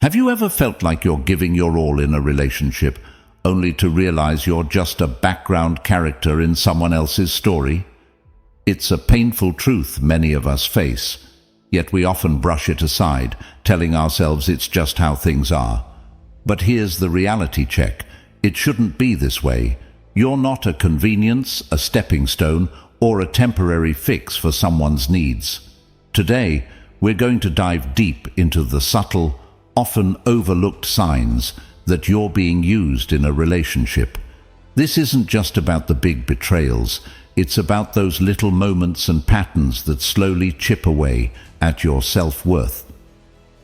Have you ever felt like you're giving your all in a relationship, only to realize you're just a background character in someone else's story? It's a painful truth many of us face, yet we often brush it aside, telling ourselves it's just how things are. But here's the reality check. It shouldn't be this way. You're not a convenience, a stepping stone, or a temporary fix for someone's needs. Today, we're going to dive deep into the subtle, often overlooked signs that you're being used in a relationship. This isn't just about the big betrayals, it's about those little moments and patterns that slowly chip away at your self-worth.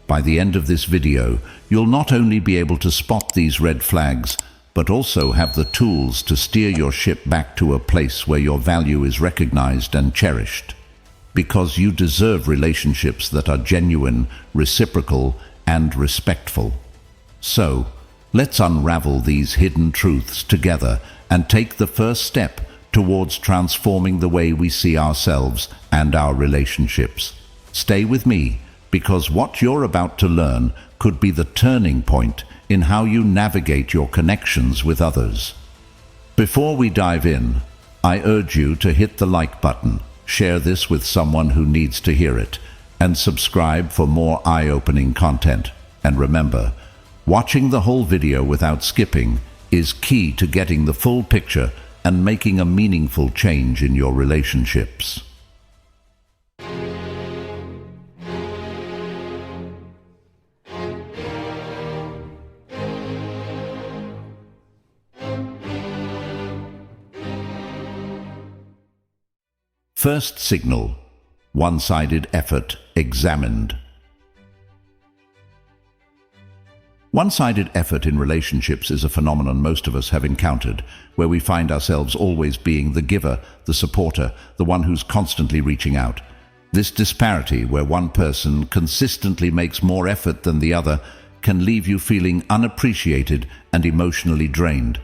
By the end of this video, you'll not only be able to spot these red flags, but also have the tools to steer your ship back to a place where your value is recognized and cherished. Because you deserve relationships that are genuine, reciprocal, and respectful. So, let's unravel these hidden truths together and take the first step towards transforming the way we see ourselves and our relationships. Stay with me, because what you're about to learn could be the turning point in how you navigate your connections with others. Before we dive in, I urge you to hit the like button, share this with someone who needs to hear it, and subscribe for more eye-opening content. And remember, watching the whole video without skipping is key to getting the full picture and making a meaningful change in your relationships. First signal: one-sided effort examined. One-sided effort in relationships is a phenomenon most of us have encountered, where we find ourselves always being the giver, the supporter, the one who's constantly reaching out. This disparity, where one person consistently makes more effort than the other, can leave you feeling unappreciated and emotionally drained.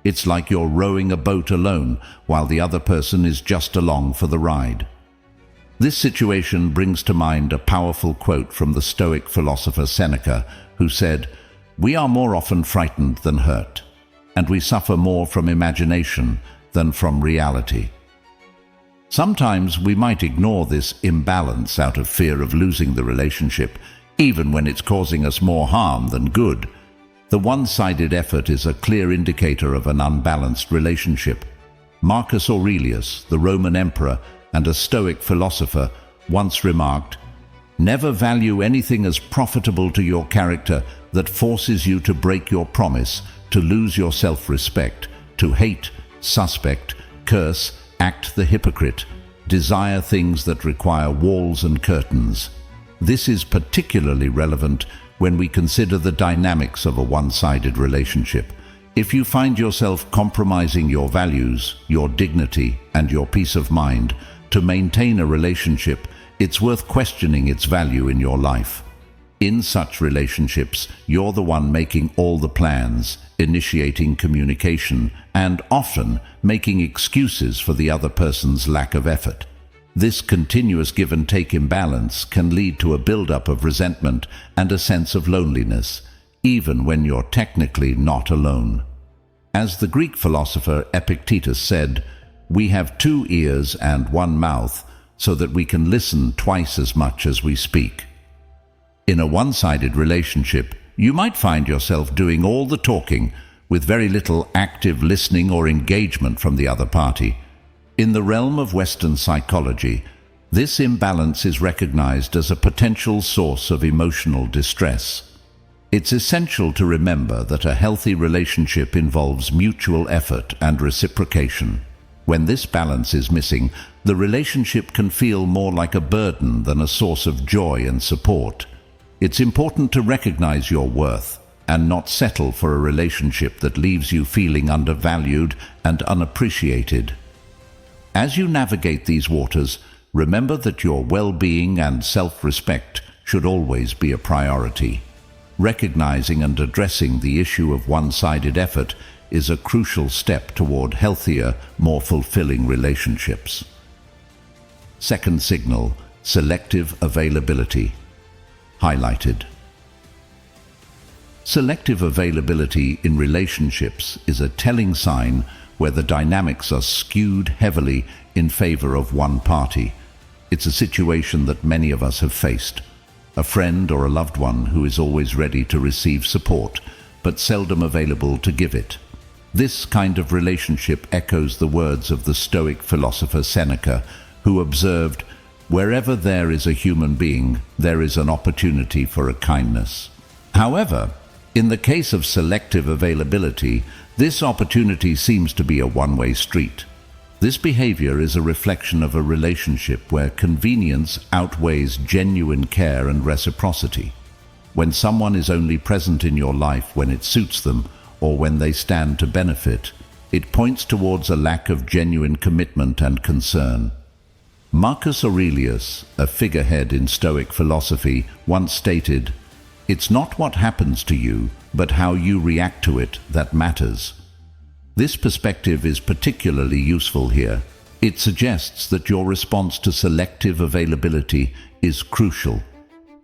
It's like you're rowing a boat alone, while the other person is just along for the ride. This situation brings to mind a powerful quote from the Stoic philosopher Seneca, who said, "We are more often frightened than hurt, and we suffer more from imagination than from reality." Sometimes we might ignore this imbalance out of fear of losing the relationship, even when it's causing us more harm than good. The one-sided effort is a clear indicator of an unbalanced relationship. Marcus Aurelius, the Roman emperor and a Stoic philosopher, once remarked, "Never value anything as profitable to your character that forces you to break your promise, to lose your self-respect, to hate, suspect, curse, act the hypocrite, desire things that require walls and curtains." This is particularly relevant when we consider the dynamics of a one-sided relationship. If you find yourself compromising your values, your dignity, and your peace of mind to maintain a relationship, it's worth questioning its value in your life. In such relationships, you're the one making all the plans, initiating communication, and often making excuses for the other person's lack of effort. This continuous give-and-take imbalance can lead to a buildup of resentment and a sense of loneliness, even when you're technically not alone. As the Greek philosopher Epictetus said, "We have 2 ears and 1 mouth, so that we can listen twice as much as we speak." In a one-sided relationship, you might find yourself doing all the talking with very little active listening or engagement from the other party. In the realm of Western psychology, this imbalance is recognized as a potential source of emotional distress. It's essential to remember that a healthy relationship involves mutual effort and reciprocation. When this balance is missing, the relationship can feel more like a burden than a source of joy and support. It's important to recognize your worth and not settle for a relationship that leaves you feeling undervalued and unappreciated. As you navigate these waters, remember that your well-being and self-respect should always be a priority. Recognizing and addressing the issue of one-sided effort is a crucial step toward healthier, more fulfilling relationships. Second signal: selective availability. Highlighted. Selective availability in relationships is a telling sign where the dynamics are skewed heavily in favor of one party. It's a situation that many of us have faced. A friend or a loved one who is always ready to receive support, but seldom available to give it. This kind of relationship echoes the words of the Stoic philosopher Seneca, who observed, "Wherever there is a human being, there is an opportunity for a kindness." However, in the case of selective availability, this opportunity seems to be a one-way street. This behavior is a reflection of a relationship where convenience outweighs genuine care and reciprocity. When someone is only present in your life when it suits them or when they stand to benefit, it points towards a lack of genuine commitment and concern. Marcus Aurelius, a figurehead in Stoic philosophy, once stated, "It's not what happens to you, but how you react to it that matters." This perspective is particularly useful here. It suggests that your response to selective availability is crucial.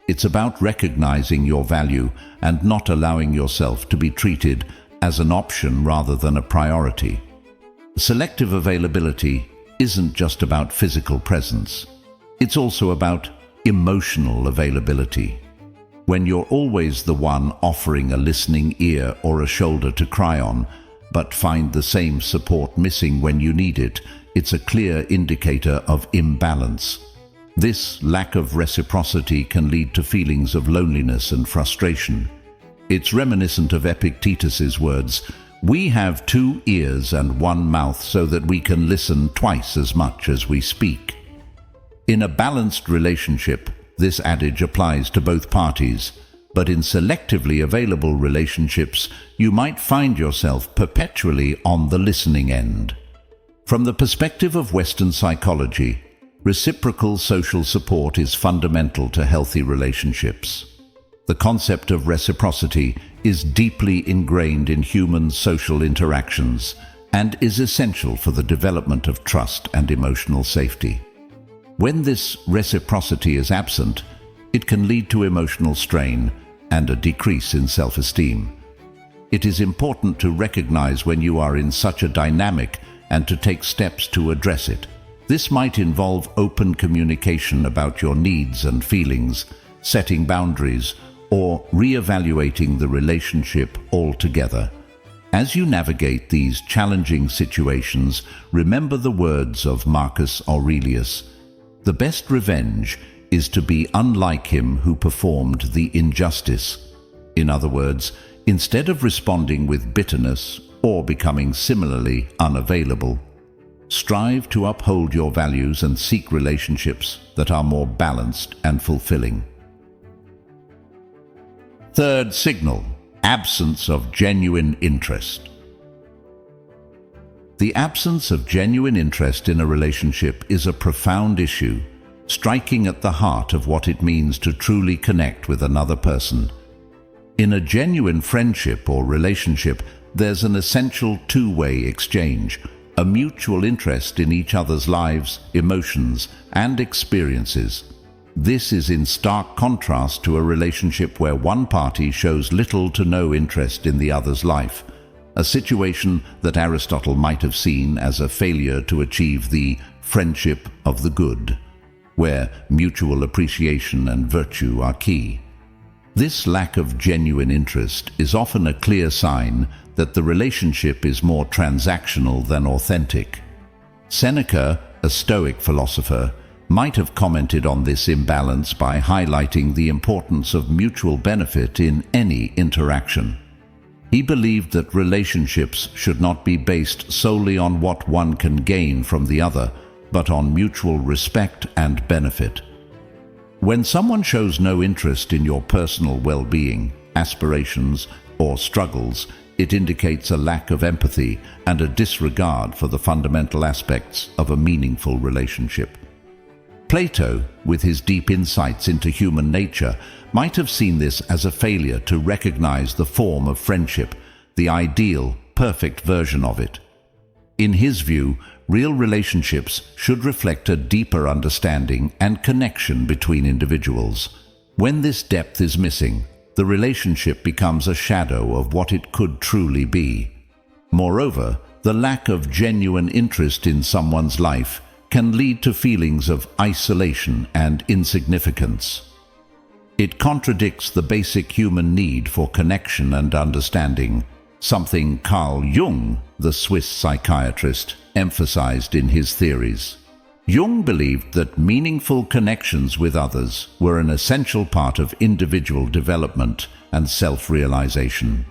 It's about recognizing your value and not allowing yourself to be treated as an option rather than a priority. Selective availability isn't just about physical presence. It's also about emotional availability. When you're always the one offering a listening ear or a shoulder to cry on, but find the same support missing when you need it, it's a clear indicator of imbalance. This lack of reciprocity can lead to feelings of loneliness and frustration. It's reminiscent of Epictetus's words, "We have 2 ears and 1 mouth so that we can listen twice as much as we speak." In a balanced relationship, this adage applies to both parties. But in selectively available relationships, you might find yourself perpetually on the listening end. From the perspective of Western psychology, reciprocal social support is fundamental to healthy relationships. The concept of reciprocity is deeply ingrained in human social interactions and is essential for the development of trust and emotional safety. When this reciprocity is absent, it can lead to emotional strain and a decrease in self-esteem. It is important to recognize when you are in such a dynamic and to take steps to address it. This might involve open communication about your needs and feelings, setting boundaries, or re-evaluating the relationship altogether. As you navigate these challenging situations, remember the words of Marcus Aurelius, "The best revenge is to be unlike him who performed the injustice." In other words, instead of responding with bitterness or becoming similarly unavailable, strive to uphold your values and seek relationships that are more balanced and fulfilling. Third signal, absence of genuine interest. The absence of genuine interest in a relationship is a profound issue, striking at the heart of what it means to truly connect with another person. In a genuine friendship or relationship, there's an essential two-way exchange, a mutual interest in each other's lives, emotions, and experiences. This is in stark contrast to a relationship where one party shows little to no interest in the other's life, a situation that Aristotle might have seen as a failure to achieve the friendship of the good, where mutual appreciation and virtue are key. This lack of genuine interest is often a clear sign that the relationship is more transactional than authentic. Seneca, a Stoic philosopher, might have commented on this imbalance by highlighting the importance of mutual benefit in any interaction. He believed that relationships should not be based solely on what one can gain from the other, but on mutual respect and benefit. When someone shows no interest in your personal well-being, aspirations, or struggles, it indicates a lack of empathy and a disregard for the fundamental aspects of a meaningful relationship. Plato, with his deep insights into human nature, might have seen this as a failure to recognize the form of friendship, the ideal, perfect version of it. In his view, real relationships should reflect a deeper understanding and connection between individuals. When this depth is missing, the relationship becomes a shadow of what it could truly be. Moreover, the lack of genuine interest in someone's life can lead to feelings of isolation and insignificance. It contradicts the basic human need for connection and understanding, something Carl Jung, the Swiss psychiatrist, emphasized in his theories. Jung believed that meaningful connections with others were an essential part of individual development and self-realization.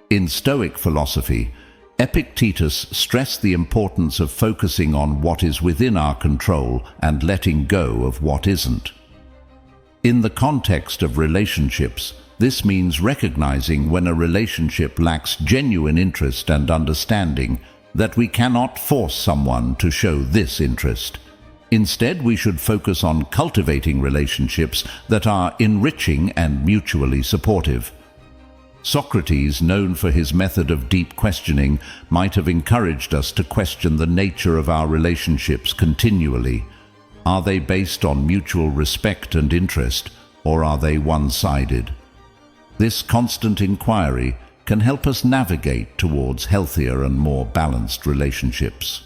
In Stoic philosophy, Epictetus stressed the importance of focusing on what is within our control and letting go of what isn't. In the context of relationships, this means recognizing when a relationship lacks genuine interest and understanding that we cannot force someone to show this interest. Instead, we should focus on cultivating relationships that are enriching and mutually supportive. Socrates, known for his method of deep questioning, might have encouraged us to question the nature of our relationships continually. Are they based on mutual respect and interest, or are they one-sided? This constant inquiry can help us navigate towards healthier and more balanced relationships.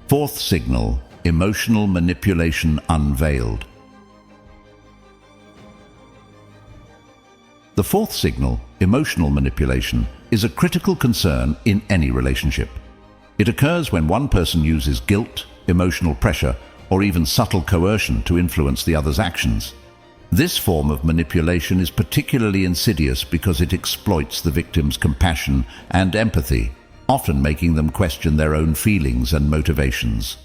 Fourth signal, emotional manipulation unveiled. The fourth signal, emotional manipulation, is a critical concern in any relationship. It occurs when one person uses guilt, emotional pressure, or even subtle coercion to influence the other's actions. This form of manipulation is particularly insidious because it exploits the victim's compassion and empathy, often making them question their own feelings and motivations.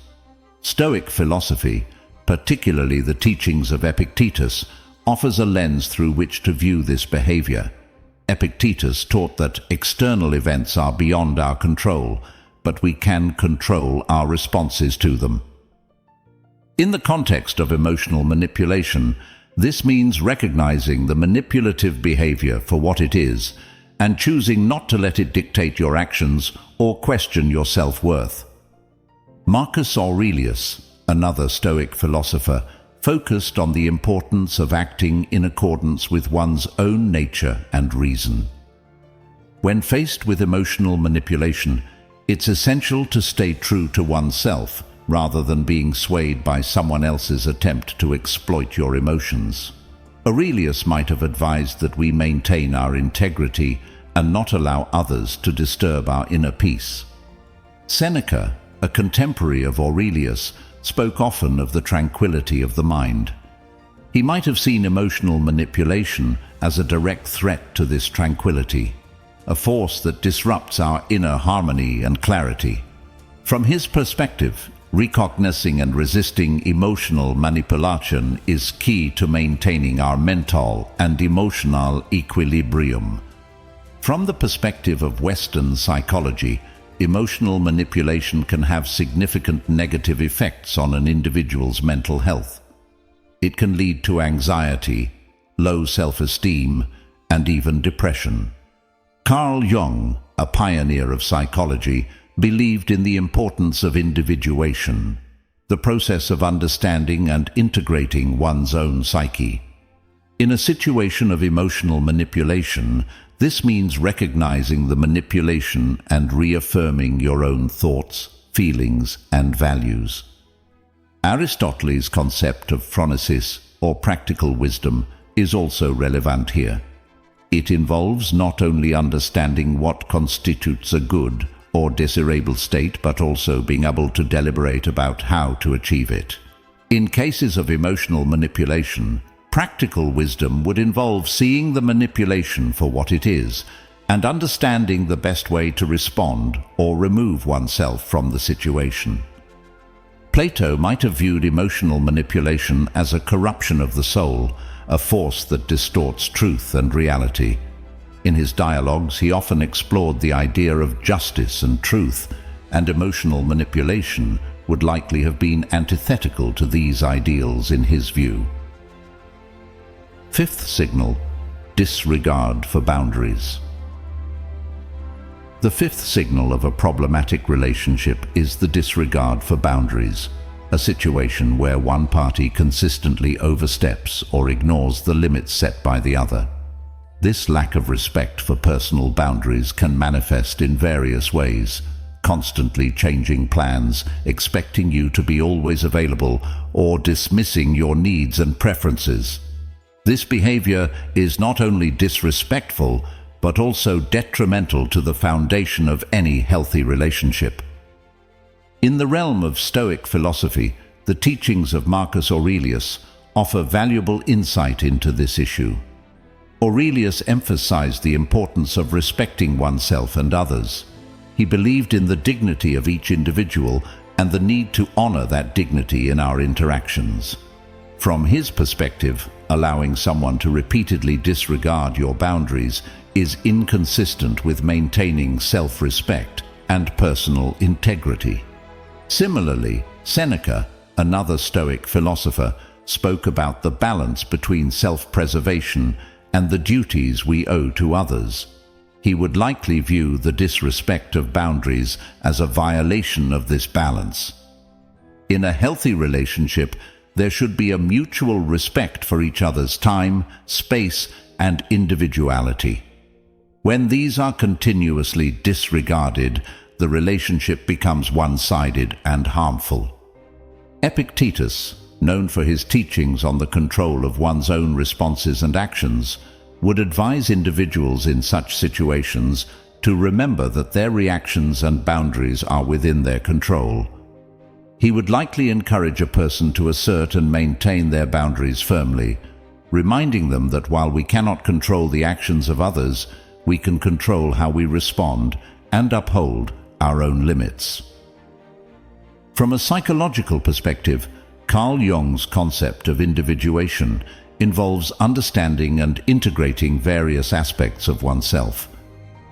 Stoic philosophy, particularly the teachings of Epictetus, offers a lens through which to view this behavior. Epictetus taught that external events are beyond our control, but we can control our responses to them. In the context of emotional manipulation, this means recognizing the manipulative behavior for what it is and choosing not to let it dictate your actions or question your self-worth. Marcus Aurelius, another Stoic philosopher, focused on the importance of acting in accordance with one's own nature and reason. When faced with emotional manipulation, it's essential to stay true to oneself rather than being swayed by someone else's attempt to exploit your emotions. Aurelius might have advised that we maintain our integrity and not allow others to disturb our inner peace. Seneca, a contemporary of Aurelius, spoke often of the tranquility of the mind. He might have seen emotional manipulation as a direct threat to this tranquility, a force that disrupts our inner harmony and clarity. From his perspective, recognizing and resisting emotional manipulation is key to maintaining our mental and emotional equilibrium. From the perspective of Western psychology, emotional manipulation can have significant negative effects on an individual's mental health. It can lead to anxiety, low self-esteem, and even depression. Carl Jung, a pioneer of psychology, believed in the importance of individuation, the process of understanding and integrating one's own psyche. In a situation of emotional manipulation, this means recognizing the manipulation and reaffirming your own thoughts, feelings, and values. Aristotle's concept of phronesis, or practical wisdom, is also relevant here. It involves not only understanding what constitutes a good or desirable state, but also being able to deliberate about how to achieve it. In cases of emotional manipulation, practical wisdom would involve seeing the manipulation for what it is and understanding the best way to respond or remove oneself from the situation. Plato might have viewed emotional manipulation as a corruption of the soul, a force that distorts truth and reality. In his dialogues, he often explored the idea of justice and truth, and emotional manipulation would likely have been antithetical to these ideals in his view. Fifth signal, disregard for boundaries. The fifth signal of a problematic relationship is the disregard for boundaries, a situation where one party consistently oversteps or ignores the limits set by the other. This lack of respect for personal boundaries can manifest in various ways, constantly changing plans, expecting you to be always available, or dismissing your needs and preferences. This behavior is not only disrespectful, but also detrimental to the foundation of any healthy relationship. In the realm of Stoic philosophy, the teachings of Marcus Aurelius offer valuable insight into this issue. Aurelius emphasized the importance of respecting oneself and others. He believed in the dignity of each individual and the need to honor that dignity in our interactions. From his perspective, allowing someone to repeatedly disregard your boundaries is inconsistent with maintaining self-respect and personal integrity. Similarly, Seneca, another Stoic philosopher, spoke about the balance between self-preservation and the duties we owe to others. He would likely view the disrespect of boundaries as a violation of this balance. In a healthy relationship, there should be a mutual respect for each other's time, space, and individuality. When these are continuously disregarded, the relationship becomes one-sided and harmful. Epictetus, known for his teachings on the control of one's own responses and actions, would advise individuals in such situations to remember that their reactions and boundaries are within their control. He would likely encourage a person to assert and maintain their boundaries firmly, reminding them that while we cannot control the actions of others, we can control how we respond and uphold our own limits. From a psychological perspective, Carl Jung's concept of individuation involves understanding and integrating various aspects of oneself.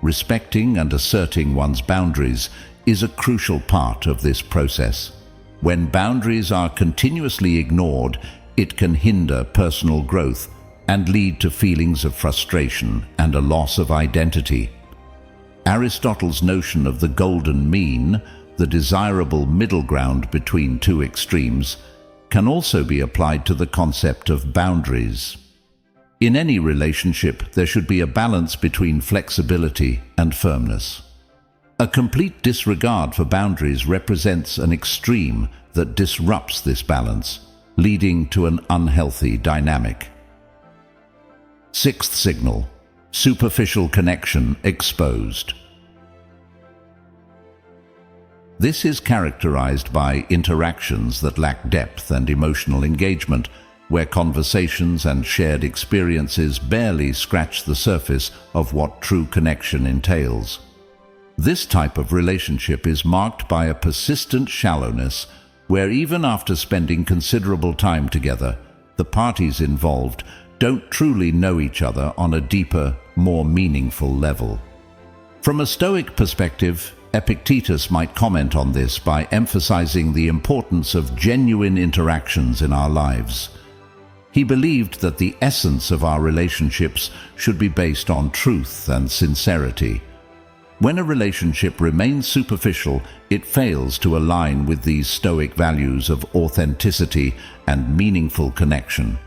Respecting and asserting one's boundaries is a crucial part of this process. When boundaries are continuously ignored, it can hinder personal growth and lead to feelings of frustration and a loss of identity. Aristotle's notion of the golden mean, the desirable middle ground between two extremes, can also be applied to the concept of boundaries. In any relationship, there should be a balance between flexibility and firmness. A complete disregard for boundaries represents an extreme that disrupts this balance, leading to an unhealthy dynamic. Sixth signal: superficial connection exposed. This is characterized by interactions that lack depth and emotional engagement, where conversations and shared experiences barely scratch the surface of what true connection entails. This type of relationship is marked by a persistent shallowness, where even after spending considerable time together, the parties involved don't truly know each other on a deeper, more meaningful level. From a Stoic perspective, Epictetus might comment on this by emphasizing the importance of genuine interactions in our lives. He believed that the essence of our relationships should be based on truth and sincerity. When a relationship remains superficial, it fails to align with these Stoic values of authenticity and meaningful connection.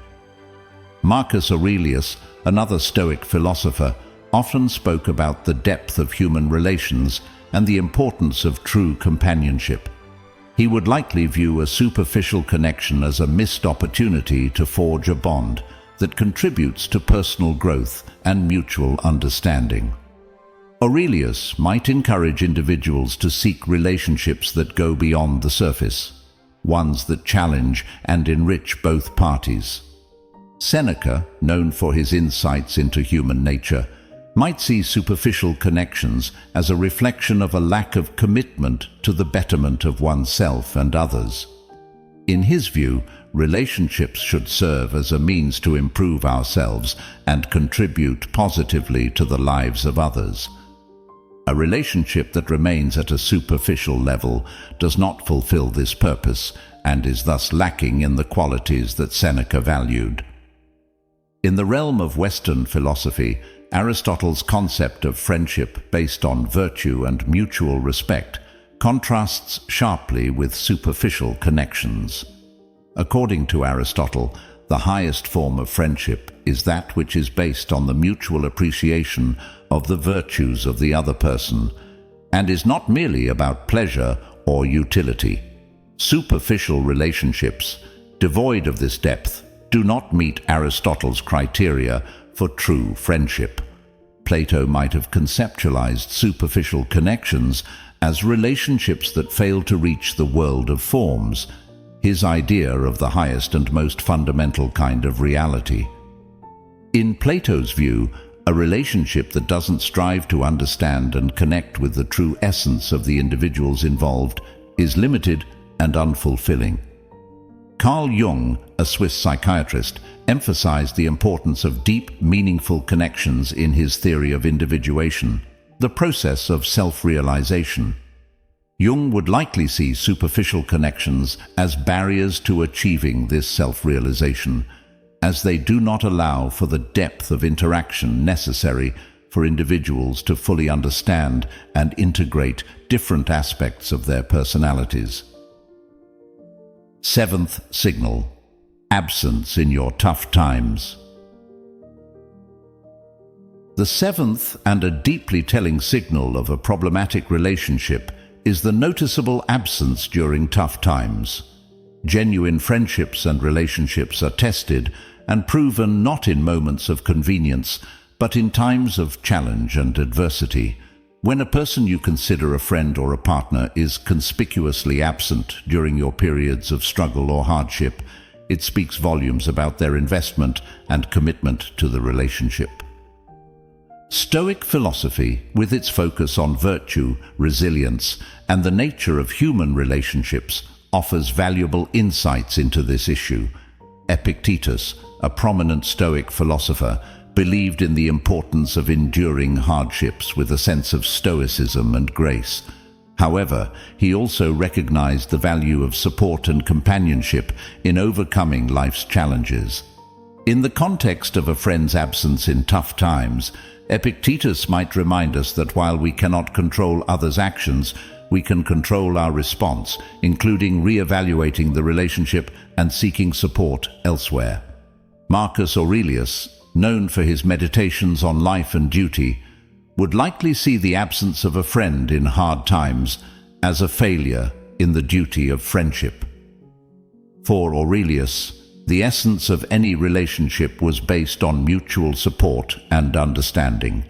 Marcus Aurelius, another Stoic philosopher, often spoke about the depth of human relations and the importance of true companionship. He would likely view a superficial connection as a missed opportunity to forge a bond that contributes to personal growth and mutual understanding. Aurelius might encourage individuals to seek relationships that go beyond the surface, ones that challenge and enrich both parties. Seneca, known for his insights into human nature, might see superficial connections as a reflection of a lack of commitment to the betterment of oneself and others. In his view, relationships should serve as a means to improve ourselves and contribute positively to the lives of others. A relationship that remains at a superficial level does not fulfill this purpose and is thus lacking in the qualities that Seneca valued. In the realm of Western philosophy, Aristotle's concept of friendship based on virtue and mutual respect contrasts sharply with superficial connections. According to Aristotle, the highest form of friendship is that which is based on the mutual appreciation of the virtues of the other person, and is not merely about pleasure or utility. Superficial relationships, devoid of this depth, do not meet Aristotle's criteria for true friendship. Plato might have conceptualized superficial connections as relationships that fail to reach the world of forms, his idea of the highest and most fundamental kind of reality. In Plato's view, a relationship that doesn't strive to understand and connect with the true essence of the individuals involved is limited and unfulfilling. Carl Jung, a Swiss psychiatrist, emphasized the importance of deep, meaningful connections in his theory of individuation, the process of self-realization. Jung would likely see superficial connections as barriers to achieving this self-realization, as they do not allow for the depth of interaction necessary for individuals to fully understand and integrate different aspects of their personalities. Seventh signal: absence in your tough times. The seventh and a deeply telling signal of a problematic relationship is the noticeable absence during tough times. Genuine friendships and relationships are tested and proven not in moments of convenience, but in times of challenge and adversity. When a person you consider a friend or a partner is conspicuously absent during your periods of struggle or hardship, it speaks volumes about their investment and commitment to the relationship. Stoic philosophy, with its focus on virtue, resilience, and the nature of human relationships, offers valuable insights into this issue. Epictetus, a prominent Stoic philosopher, believed in the importance of enduring hardships with a sense of stoicism and grace. However, he also recognized the value of support and companionship in overcoming life's challenges. In the context of a friend's absence in tough times, Epictetus might remind us that while we cannot control others' actions, we can control our response, including re-evaluating the relationship and seeking support elsewhere. Marcus Aurelius, known for his meditations on life and duty, would likely see the absence of a friend in hard times as a failure in the duty of friendship. For Aurelius, the essence of any relationship was based on mutual support and understanding.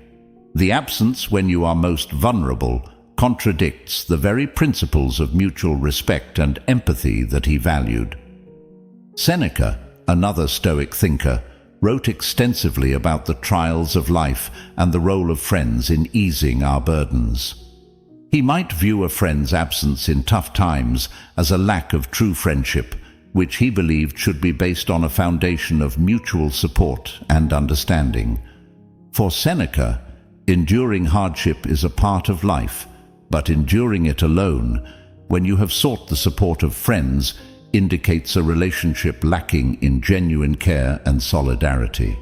The absence when you are most vulnerable contradicts the very principles of mutual respect and empathy that he valued. Seneca, another Stoic thinker, wrote extensively about the trials of life and the role of friends in easing our burdens. He might view a friend's absence in tough times as a lack of true friendship, which he believed should be based on a foundation of mutual support and understanding. For Seneca, enduring hardship is a part of life, but enduring it alone, when you have sought the support of friends, indicates a relationship lacking in genuine care and solidarity.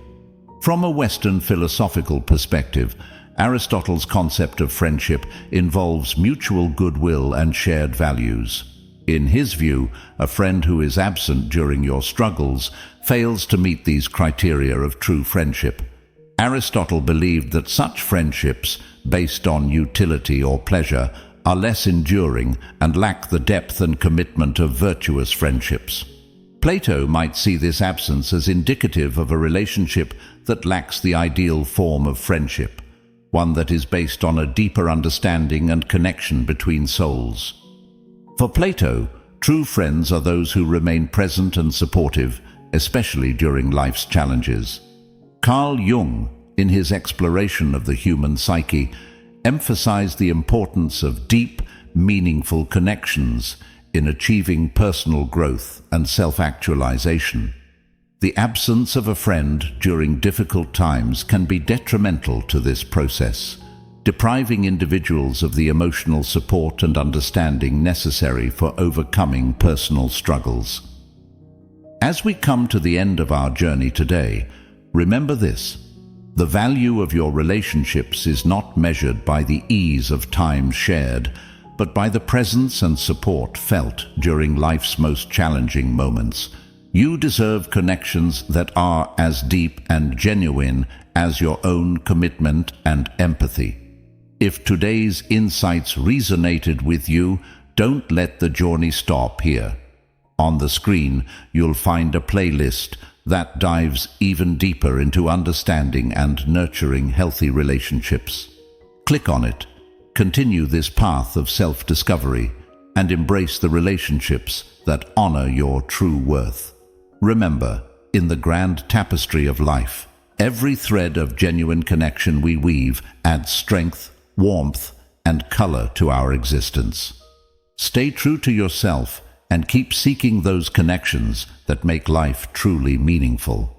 From a Western philosophical perspective, Aristotle's concept of friendship involves mutual goodwill and shared values. In his view, a friend who is absent during your struggles fails to meet these criteria of true friendship. Aristotle believed that such friendships, based on utility or pleasure, are less enduring and lack the depth and commitment of virtuous friendships. Plato might see this absence as indicative of a relationship that lacks the ideal form of friendship, one that is based on a deeper understanding and connection between souls. For Plato, true friends are those who remain present and supportive, especially during life's challenges. Carl Jung, in his exploration of the human psyche, emphasized the importance of deep, meaningful connections in achieving personal growth and self-actualization. The absence of a friend during difficult times can be detrimental to this process, depriving individuals of the emotional support and understanding necessary for overcoming personal struggles. As we come to the end of our journey today, remember this: the value of your relationships is not measured by the ease of time shared, but by the presence and support felt during life's most challenging moments. You deserve connections that are as deep and genuine as your own commitment and empathy. If today's insights resonated with you, don't let the journey stop here. On the screen, you'll find a playlist that dives even deeper into understanding and nurturing healthy relationships. Click on it, continue this path of self-discovery, and embrace the relationships that honor your true worth. Remember, in the grand tapestry of life, every thread of genuine connection we weave adds strength, warmth, and color to our existence. Stay true to yourself and keep seeking those connections that make life truly meaningful.